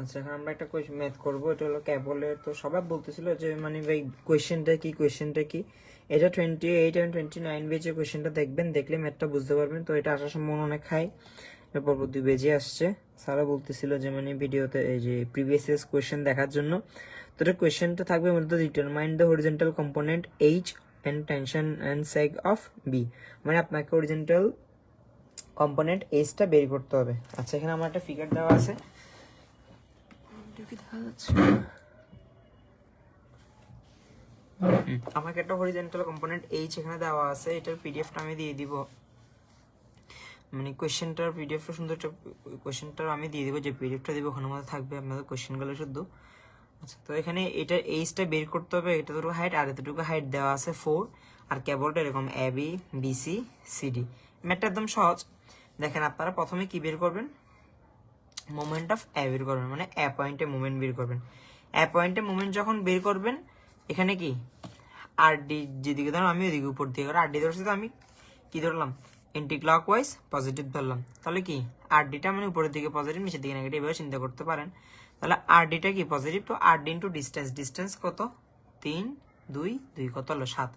আচ্ছা, এখন আমরা একটা কোয়েশ্চেন ম্যাথ করবো। এটা হলো ক্যাবলের। তো সবাই বলতেছিল যে মানে ভাই কোয়েশ্চেনটা কি। এটা 28 এবং 29 বেজে কোয়েশ্চেনটা দেখবেন, দেখলে ম্যাথটা বুঝতে পারবেন। তো এটা আসার সম্ভাবনা অনেক হাই। এরপর 2 বেজে আসছে। স্যারও বলতেছিল যে মানে ভিডিওতে এই যে প্রিভিয়াস ইয়ার্স কোয়েশ্চেন দেখার জন্য। তো এটা কোয়েশ্চেনটা থাকবে মূলত determine the horizontal component H and tension and sag of B. মানে আপনাকে হরিজন্টাল কম্পোনেন্ট এইচটা বের করতে হবে। আচ্ছা, এখানে আমার একটা ফিগার দেওয়া আছে, আমাকে একটা হরিজন্টাল কম্পোনেন্ট এইচ এখানে দেওয়া আছে। এটার পিডিএফটা আমি দিয়ে দিব, মানে কোয়েশ্চেনটার পিডিএফটা সুন্দর একটা কোয়েশ্চেনটা আমি দিয়ে দিব। যে পিডিএফটা দিব ওখানে মধ্যে থাকবে আপনাদের কোয়েশ্চেনগুলো শুধু। আচ্ছা, তো এখানে এটা এইচটা বের করতে হবে। এটা দুটো হাইট আর এতটুকু হাইট দেওয়া আছে 4, আর কেবলটা এরকম A B B C CD. ম্যাথটা একদম সহজ। দেখেন, আপনারা প্রথমে কি বের করবেন, মোমেন্ট অফ এ বের করবেন, মানে এ পয়েন্টে মোমেন্ট বের করবেন। এ পয়েন্টে মোমেন্ট যখন বের করবেন, এখানে কি আর ডি যেদিকে ধরুন, আমি ওইদিকে উপর দিকে আর ডি ধরছি, তো আমি কি ধরলাম, এন্টি ক্লকওয়াইজ পজিটিভ ধরলাম। তাহলে কি আর ডিটা মানে উপরের দিকে পজিটিভ, নিচের দিকে নেগেটিভ, এভাবে চিন্তা করতে পারেন। তাহলে আর ডিটা কি পজিটিভ, তো আর ডি ইন্টু ডিস্টেন্স, ডিস্টেন্স কত 3 2 2 কত হলো 7,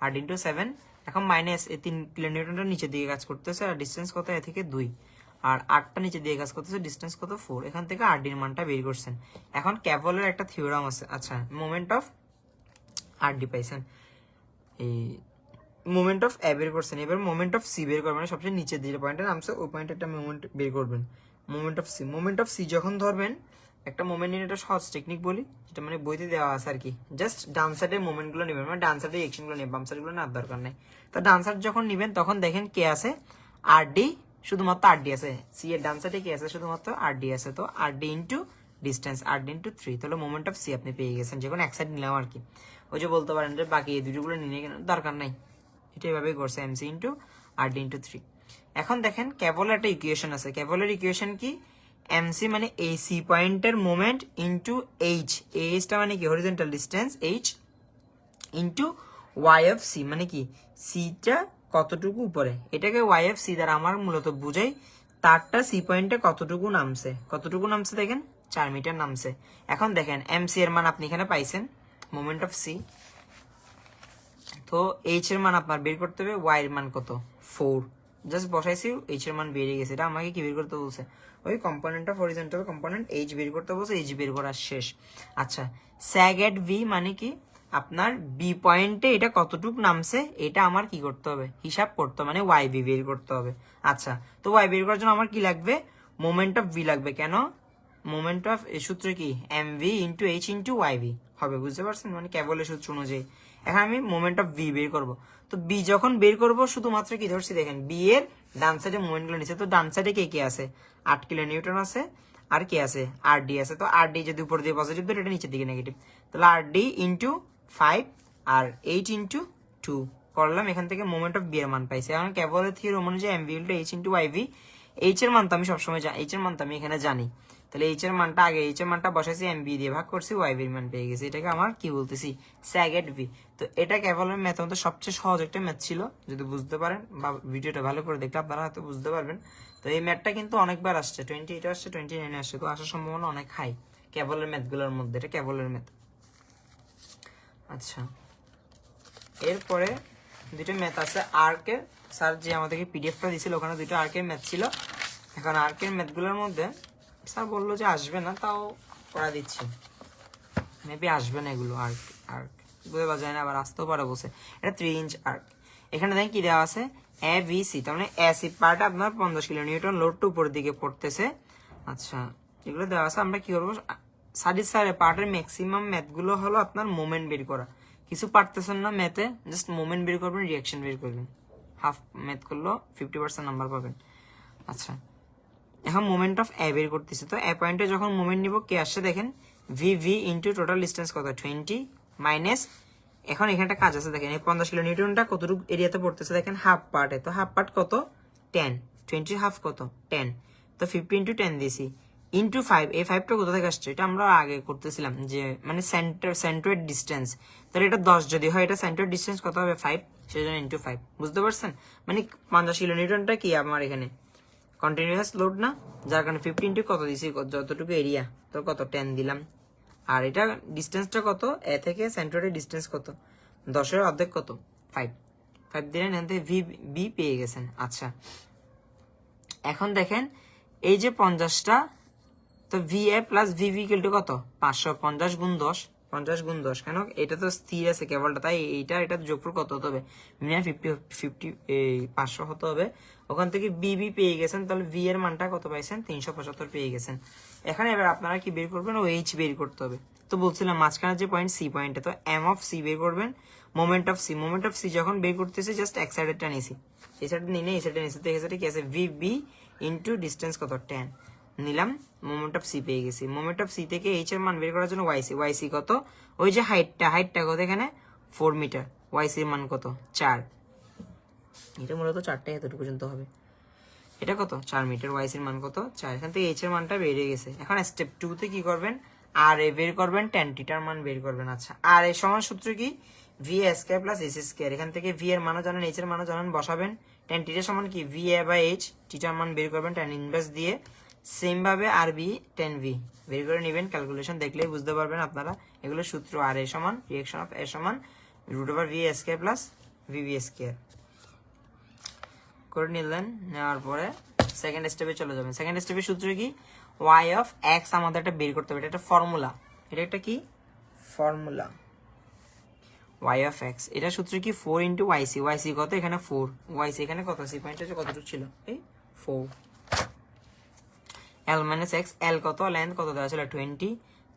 আর ডি ইন্টু 7। এখন মাইনাস এই 3 কিলোনিউটনটা নিচের দিকে কাজ করতেছে, আর ডিস্টেন্স কত এ থেকে 2, আর 8টা নিচে দিয়ে কাজ করতেছে, ডিস্টেন্স কত 4। এখান থেকে আর ডির মানটা বের করছেন। এখন ক্যাভলের একটা থিওরাম আছে। আচ্ছা, মোমেন্ট অফ আর ডি পাইছেন, এই মোমেন্ট অফ এ বের করছেন। এবার মোমেন্ট অফ সি বের করবেন, সবচেয়ে নিচের দিকে পয়েন্টে নামছে, ওই পয়েন্টে একটা মোমেন্ট বের করবেন। মোমেন্ট অফ সি যখন ধরবেন, একটা মোমেন্ট নিয়ে একটা সহজ টেকনিক বলি, যেটা মানে বইতে দেওয়া আছে আর কি। জাস্ট ডান সাইডের মোমেন্টগুলো নেবেন, মানে ডান সাইডের অ্যাকশনগুলো নেবেন, বাম সাইডগুলো নেওয়ার দরকার নেই। তো ডান সাইড যখন নেবেন, তখন দেখেন কে আছে, আর ডি, শুধুমাত্র আর ডি আছে। সি এর ডান সাইডে কে আছে, শুধুমাত্র আর ডি আছে। তো আর ডি ইন্টু ডিস্টেন্স, আর ডি ইন্টু 3, তাহলে মোমেন্ট অফ সি আপনি পেয়ে গেছেন। যে কোনো এক সাইড নিলাম আর কি। ওই যে বলতে পারেন যে বাকি এই দুটোগুলো নিয়ে কেন দরকার নাই, এটা এভাবেই করছে, এমসি ইন্টু আর ডি ইন্টু 3। এখন দেখেন ক্যাবলের একটা ইকুয়েশন আছে। ক্যাবলের ইকুয়েশন কি, এমসি মানে এই সি পয়েন্টের মোমেন্ট ইন্টু এইচ, এইচটা মানে কি horizontal distance H, into Y of C, মানে কি সিটা কতটুকু উপরে, এটাকে ওয়াই অফ সি দ্বারা আমার মূলত বুঝাই তারটা সি পয়েন্টে কতটুকু নামছে দেখেন 4 মিটার নামছে। এখন দেখেন এমসি এর মান আপনি এখানে পাইছেন, মোমেন্ট অফ সি। তো এইচ এর মান আপনার বের করতে হবে, ওয়াই এর মান কত 4, জাস্ট বসাইছি, এইচ এর মান বেরিয়ে গেছে। এটা আমাকে কি বের করতে বলছে, ওই component of horizontal component H বের করতে বলছে, এইচ বের করা শেষ। আচ্ছা, স্যাগ এট ভি মানে কি, আপনার বি পয়েন্টে এটা কতটুক নামছে, এটা আমার কি করতে হবে, হিসাব করতে হবে, মানে ওয়াই বি বের করতে হবে। আচ্ছা, তো ওয়াই বের করার জন্য আমার কি লাগবে, মোমেন্ট অফ ভি লাগবে। কেন, মোমেন্ট অফ এই সূত্র কি M V into H into Y V হবে, বুঝতে পারছেন, মানে কেবলের সূত্র অনুযায়ী। এখন আমি মোমেন্ট অফ ভি বের করব। তো বি যখন বের করব, শুধুমাত্র কি ধরছি দেখেন, বি এর ডান সাইডে মোমেন্টগুলো নিচ্ছে। তো ডান সাইডে কে কে আছে, 8 কিলো নিউটন আছে, আর কে আছে, আর ডি আছে। তো আর ডি যদি উপর দিয়ে পজিটিভ ধরে, এটা নিচের দিকে নেগেটিভ, তাহলে আর ডি ইন্টু 5 আর 8 ইন্টু 2 করলাম। এখান থেকে মোমেন্ট অফ বি এর মান পাইছি। এখন কেবলের থিওরাম অনুযায়ী M V into H into Y V, H এর মান তো আমি সবসময় এইচ এর মান তো আমি এখানে জানি। তাহলে এইচ এর মানটা আগে, এইচ এর মানটা বসাইছি, এম বি দিয়ে ভাগ করছি, ওয়াই বির মান পেয়ে গেছি। এটাকে আমার কি বলতেছি, স্যাগেট ভি। তো এটা কেবলের ম্যাথের মধ্যে সবচেয়ে সহজ একটা ম্যাথ ছিল। যদি বুঝতে পারেন বা ভিডিওটা ভালো করে দেখলে আপনারা হয়তো বুঝতে পারবেন। তো এই ম্যাথটা কিন্তু অনেকবার আসছে, 28 আসছে, 29 আসছে। তো আসার সম্ভাবনা অনেক হাই কেবলের ম্যাথগুলোর মধ্যে। এটা কেবলের ম্যাথ। আচ্ছা, এরপরে দুটো ম্যাথ আছে আর্কের। স্যার যে আমাদেরকে পিডিএফটা দিয়েছিল, ওখানে দুটো আর্কের ম্যাথ ছিল। এখন আর্কের ম্যাথগুলোর মধ্যে স্যার বললো যে আসবে না, তাও করা দিচ্ছি, মেবি আসবে না এগুলো। আর্ক আর্ক বুঝতে যায় না, আবার আসতেও পারে বসে। এটা 3 ইঞ্চ আর্ক। এখানে দেখেন কি দেওয়া আছে, এ বি সি, তার মানে এ সি পার্ট আপনার 50 কিলো নিউটন লোডটা উপরের দিকে পড়তেছে। আচ্ছা, এগুলো দেওয়া আছে। আমরা কি করবো, স্যারের পার্টের ম্যাক্সিমাম ম্যাথগুলো হলো আপনার মোমেন্ট বের করা। কিছু পারতেছেন না ম্যাথে, জাস্ট মোমেন্ট বের করবেন, রিয়াকশন বের করবেন। হাফ ম্যাথ করলেও 50% নাম্বার পাবেন। আচ্ছা, এখন মোমেন্ট অফ এ বের করতেছে। তো এ পয়েন্টে যখন মোমেন্ট নিব, কে আসছে দেখেন, V V into total distance কত 20 মাইনাস, এখন এখানে একটা কাজ আছে দেখেন, এই 50 কিলো নিউটনটা কতটুকু এরিয়াতে পড়তেছে দেখেন, হাফ পার্টে। তো হাফ পার্ট কত 10, 20 হাফ কত 10, তো 50 ইন্টু 10 দিয়েছি, ইন্টু 5। এই 5টা কোথা থেকে আসছে, এটা আমরা আগে করতেছিলাম যে মানে সেন্টার ডিস্টেন্স। তাহলে এটা 10 যদি হয়, এটা সেন্টার ডিস্টেন্স কত হবে 5, সেই জন্য ইন্টু 5। বুঝতে পারছেন, মানে 50 কিলো নিউটনটা কি আমার এখানে কন্টিনিউয়াস লোড না, যার কারণে 50 ইন্টু কত দিছি, যতটুকু এরিয়া তো কত 10 দিলাম। আর এটা ডিস্টেন্সটা কত, এ থেকে সেন্টারের ডিস্টেন্স কত, 10-এর অর্ধেক কত 5 দিলেন, এখান থেকে ভি বি পেয়ে গেছেন। আচ্ছা এখন দেখেন এই যে 50টা, তো V A plus VV equal to কত 550 গুণ 10, 50 গুণ 10, কেন এটা তো স্থির আছে কেবলটা, তাই এটা যোগফল কত হতে হবে, মিনিমাম 500 হতে হবে। ওখান থেকে বিবি পেয়ে গেছেন, তাহলে ভি এর মানটা কত পাইছেন 375 পেয়ে গেছেন। এখানে এবার আপনারা কি বের করবেন, ও এইচ বের করতে হবে। তো বলছিলাম মাঝখানে যে পয়েন্ট সি পয়েন্টে, তো এম অফ সি বের করবেন, মোমেন্ট অফ সি যখন বের করতেছে জাস্ট এক সাইডেরটা নিছি, এই সাইডে নিয়ে এই সাইডে নিছি, তো এই সাইডে কি আছে ভি বি ইন্টু ডিস্টেন্স কত 10 নিলাম, মোমেন্ট অফ সি পেয়ে গেছি। মোমেন্ট অফ সি থেকে এইচ এর মান বের করার জন্য ওয়াইসি কত, ওই যে হাইটটা কত এখানে 4 মিটার, ওয়াইসি এর মান কত 4, এটা মূলত 4টাই এতটুকু পর্যন্ত হবে, এটা কত 4 মিটার, ওয়াইসি এর মান কত 4, এখান থেকে এইচ এর মানটা বেড়ে গেছে। এখন স্টেপ 2 তে কি করবেন, আর এ বের করবেন, tan থিটার মান বের করবেন। আচ্ছা আর এ সমান সূত্র কি, V A square plus H square, এখান থেকে ভি এর মানও জানেন এইচ এর মানও জানেন, বসাবেন, tan থিটা সমান কি ভি এ বাই এইচ, থিটার মান বের করবেন tan ইনভার্স দিয়ে, সেম ভাবে আর বি tan ভি বের করে নেবেন, ক্যালকুলেশন দেখলেই বুঝতে পারবেন আপনারা এগুলো সূত্র। আর এ সমান রিঅ্যাকশন অফ এ সমান root over V square plus VV square করে নিলেন। নেওয়ার পরে সেকেন্ড স্টেপে চলে যাবেন। সেকেন্ড স্টেপের সূত্র কি, ওয়াই অফ এক্স আমাদের একটা বের করতে হবে, এটা একটা ফর্মুলা, এটা একটা কি ফর্মুলা, ওয়াই অফ এক্স, এটা সূত্র কি 4 ইন্টু ওয়াইসি, ওয়াইসি কত এখানে 4, ওয়াইসি এখানে কত সি পয়েন্ট আছে কতটুকু ছিল এই 4, এল মাইনাস এক্স, এল কত লেন্থ কত দেওয়া ছিল 20,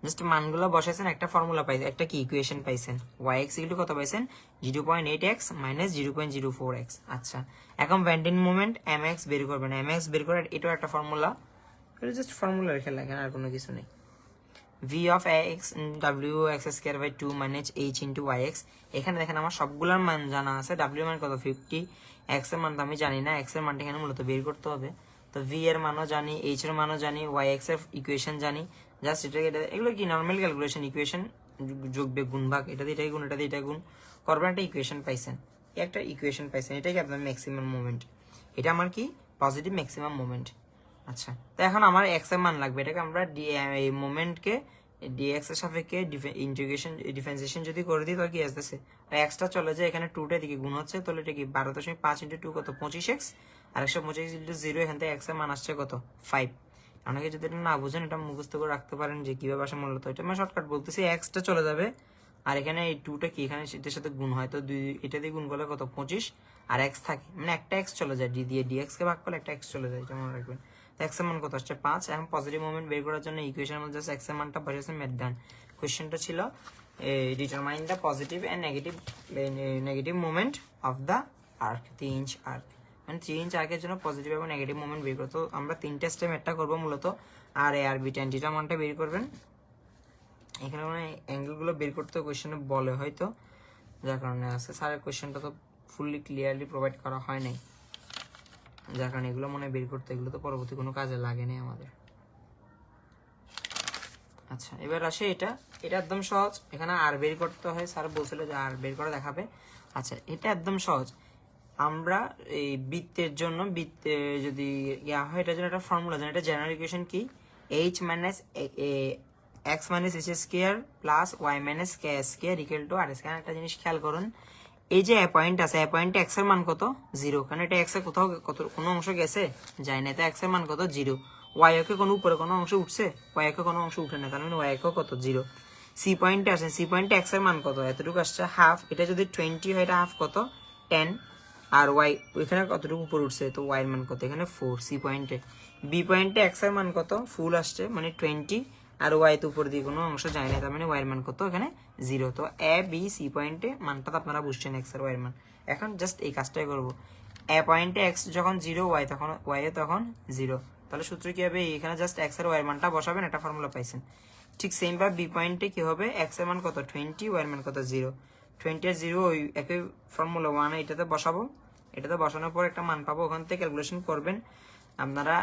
জাস্ট মানগুলো বসাইছেন, একটা ফর্মুলা পাইছেন, একটা কি ইকুয়েশন পাইছেন, ওয়াই এক্স ইকুয়াল টু কত পাইছেন 0.8x মাইনাস 0.04x। আচ্ছা এখন ব্যান্ডিং মোমেন্ট এম এক্স বের করবেন, এম এক্স বের করে এটাও একটা ফর্মুলা, এটা জাস্ট ফর্মুলা রেখে লাগেন আর কোনো কিছু নেই। V of X W X square by 2 minus H into Y X, এখানে দেখেন আমার সবগুলোর মান জানা আছে, ডাব্লিউ মান কত 50, এক্স এর মান তো আমি জানি না, এক্স এর মানটা এখানে মূলত বের করতে হবে। তো ভি এর মানও জানি, এইচ এর মানও জানি, ওয়াই এক্স এর ইকুয়েশন জানি, জাস্ট এটাকে এগুলো কি নর্মাল ক্যালকুলেশন, ইকুয়েশন যোগ বিয়োগ গুণ ভাগ, এটা দিয়ে এটাই গুণ, এটা দিয়ে এটা গুণ করবেন, একটা ইকুয়েশন পাইছেন, একটা ইকুয়েশন পাইছেন, এটাই কি আপনার ম্যাক্সিমাম মোমেন্ট, এটা আমার কি পজিটিভ ম্যাক্সিমাম মোমেন্ট। আচ্ছা তো এখন আমার এক্স এর মান লাগবে, এটাকে আমরা এই মোমেন্টকে ডিএক্স এর সাপেক্ষে ইন্টিগ্রেশন ডিফারেন্সিয়েশন যদি করে দিই, তাহলে কি আসতেছে এক্সটা চলে যায় এখানে 2টা দিকে গুণ হচ্ছে, তাহলে এটা কি 12.5 ইন্টু 2 কত 25x, আর 125 ইন্টু 0, এখান থেকে এক্স এর মান আসছে কত 5। অনেকে যদি এটা না বুঝেন এটা মুখস্থ করে রাখতে পারেন যে কিভাবে আসে মূলত, এটা আমি শর্টকাট বলতেছি, এক্সটা চলে যাবে আর এখানে এই 2টা কি এখানে এটার সাথে গুণ হয়, তো এটা দিয়ে গুণ করলে কত 25, আর এক্স থাকে মানে একটা এক্স চলে যায়, ডি দিয়ে ডিএক্স কে ভাগ করলে একটা এক্স চলে যায়, এটা মনে রাখবেন। এক্স এর মান কত আসছে 5। এখন পজিটিভ মোমেন্ট বের করার জন্য ইকুয়েশনের মধ্যে জাস্ট এক্স এর মানটা বসাইছেন, মেট ডান। কোশ্চেনটা ছিল determine the positive and negative moment of the arc, 3 inch arc, মানে 3 ইঞ্চ আর্কের জন্য পজিটিভ এবং নেগেটিভ মোমেন্ট বের করতে আমরা 3টা স্টেপ একটা করবো মূলত, আর এ আর বি tan থিটা মানটা বের করবেন। এখানে মানে অ্যাঙ্গেলগুলো বের করতে কোশ্চেনে বলে হয়তো, যার কারণে আছে, স্যারের কোশ্চেনটা তো ফুললি ক্লিয়ারলি প্রোভাইড করা হয় নাই, যার কারণে এগুলো মনে বের করতে, এগুলো তো পরবর্তী কোনো কাজে লাগেনি আমাদের। আচ্ছা এবার আসে এটা একদম সহজ, এখানে আর বের করতে হয়, স্যার বলছিল যে আর বের করে দেখাবে। আচ্ছা এটা একদম সহজ, আমরা এই বৃত্তের জন্য বৃত্তে যদি ইয়া হয়, এটার জন্য একটা ফর্মুলা জানি, এটা জেনারেল ইকুয়েশন কি H minus X minus H square plus Y minus K square equal to R square. একটা জিনিস খেয়াল করুন, এই যে পয়েন্ট আছে, পয়েন্টে এক্স এর মান কত 0, কারণ এটা এক্স এর কোথাও কোনো অংশ গেছে যায় না, তো এক্স এর মান কত 0, ওয়াই কে কোনো উপরে কোনো অংশ উঠছে, ওয়াই কে কোনো অংশ উঠে না, তার মানে ওয়াই কে কত 0। সি পয়েন্টে আসেন, সি পয়েন্টে এক্স এর মান কত এতটুকু আসছে হাফ, এটা যদি 20 হয় এটা হাফ কত 10, আর ওয়াই ওইখানে কতটুকু উপর উঠছে, তো ওয়াই এর মান কত এখানে 4 সি পয়েন্টে। বি পয়েন্টে এক্স এর মান কত ফুল আসছে মানে 20, আর ওয়াই তো উপর দিয়ে কোনো অংশ যায় না, তার মানে ওয়াই এর মান কত এখানে 0। তো এ বি সি পয়েন্টে মানটা তো আপনারা বুঝছেন এক্স আর ওয়াই এর মান। এখন জাস্ট এই কাজটাই করব, এ পয়েন্টে এক্স যখন 0, ওয়াই তখন ওয়াই এ তখন 0, তাহলে সূত্র কি হবে, এখানে জাস্ট এক্স আর ওয়াই এর মানটা বসাবেন, একটা ফর্মুলা পাইছেন। ঠিক সেম ভাবে বি পয়েন্টে কি হবে, এক্স এর মান কত 20, ওয়াই এর মান কত 0, 20 আর 0 ওই একই ফর্মুলা 1 এটাতে বসাবো, এটাতে বসানোর পর একটা মান পাবো, ওখান থেকে ক্যালকুলেশন করবেন আপনারা।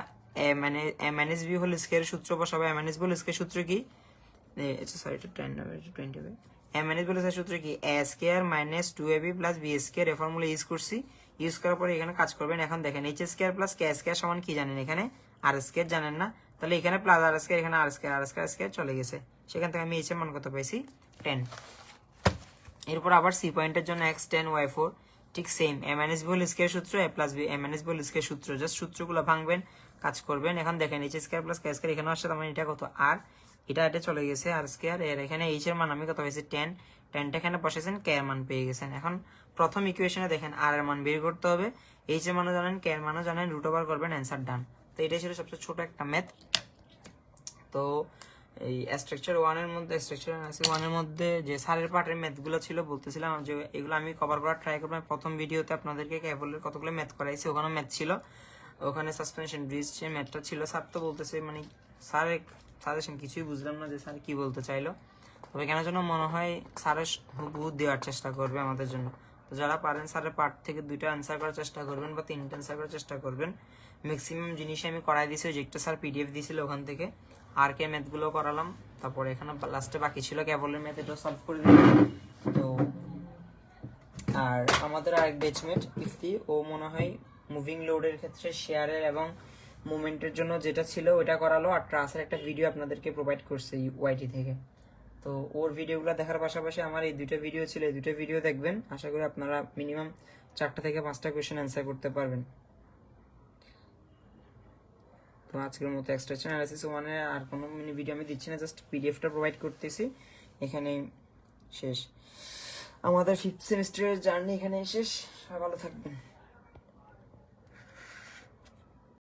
এ মাইনাস বি হোল স্কয়ারের সূত্র বসাবো, A minus B whole square সূত্র কি, সরি এটা 10 হবে, 20 হবে। A minus B whole square সূত্র কি, A square minus 2ab plus B square, এই ফর্মুলা ইউজ করছি, ইউজ করার পরে এখানে কাজ করবেন। এখন দেখেন H square plus K square সমান কি জানেন, এখানে আর স্কোয়ার জানেন না, তাহলে এখানে প্লাস আর স্কোয়ার, এখানে আর স্কোয়ার, আর স্কোয়ার স্কোয়ার চলে গেছে, সেখান থেকে আমি এইচ এর মান কত পাইছি 10। এরপর আবার সি পয়েন্টের জন্য x10y4 ঠিক সেম এ মাইনাস বি হোল স্কয়ার সূত্র, এ plus B A minus B whole square সূত্র, জাস্ট সূত্রগুলো ভাঙবেন, কাজ করবেন। এখন দেখেন এইচ স্কয়ার প্লাস কে স্কয়ার এখানে আসছে, তার মানে এটা কত আর, এটা চলে গেছে আর স্কয়ার, এর এখানে এইচ এর মান আমি কত পাইছি 10, 10টা এখানে বসেছেন, কে এর মান পেয়ে গেছেন। এখন প্রথম ইকুয়েশনে দেখেন আর এর মান বের করতে হবে, এইচ এর মানও জানেন, কে এর মানও জানেন, রুট ওভার করবেন, অ্যান্সার ডান। তো এটাই ছিল সবচেয়ে ছোট একটা ম্যাথ। তো এই স্ট্রাকচার 1 এর মধ্যে, স্ট্রাকচার অ্যানালিসিস 1 এর মধ্যে যে স্যারের পার্টের ম্যাথগুলো ছিল বলতেছিলাম যে এগুলো আমি কভার করার ট্রাই করব। প্রথম ভিডিওতে আপনাদেরকে কেবলের কতগুলো ম্যাথ করাইছি, ওখানে ম্যাথ ছিল, ওখানে সাসপেনশন ব্রিজ যে ম্যাথটা ছিল, স্যার তো বলতেছে মানে স্যারের সাজেশন কিছুই বুঝলাম না যে স্যার কি বলতে চাইলো, তবে কেন যেন মনে হয় স্যারের হুবহু দেওয়ার চেষ্টা করবে আমাদের জন্য। তো যারা পারেন স্যারের পার্ট থেকে 2টা অ্যান্সার করার চেষ্টা করবেন বা 3টা অ্যান্সার করার চেষ্টা করবেন। ম্যাক্সিমাম জিনিসই আমি করাই দিয়েছি, যে একটা স্যার পিডিএফ দিয়েছিল ওখান থেকে, আর কে ম্যাথগুলো করালাম, তারপরে এখানে লাস্টে বাকি ছিল কেবলের ম্যাথ, এটা সলভ করে দিলাম। তো আর আমাদের আরেক ব্যাচমেট ইফতি, ও মনে হয় মুভিং লোডের ক্ষেত্রে শেয়ারের এবং মুভমেন্টের জন্য যেটা ছিল ওইটা করালো, আর ট্রাসের একটা ভিডিও আপনাদেরকে প্রোভাইড করছে ওয়াইটি থেকে। তো ওর ভিডিওগুলো দেখার পাশাপাশি আমার এই 2টা ভিডিও ছিল, এই 2টা ভিডিও দেখবেন, আশা করি আপনারা মিনিমাম 4টা থেকে 5টা কোয়েশ্চেন অ্যান্সার করতে পারবেন। তো আজকের মতো এক্সট্রাকশন অ্যানালিসিস 1 এর আর কোনো মিনি ভিডিও আমি দিচ্ছি না, জাস্ট পিডিএফটা প্রোভাইড করতেছি, এখানে শেষ আমাদের 5th সেমিস্টারের জার্নি, এখানে শেষ। ভালো থাকবেন।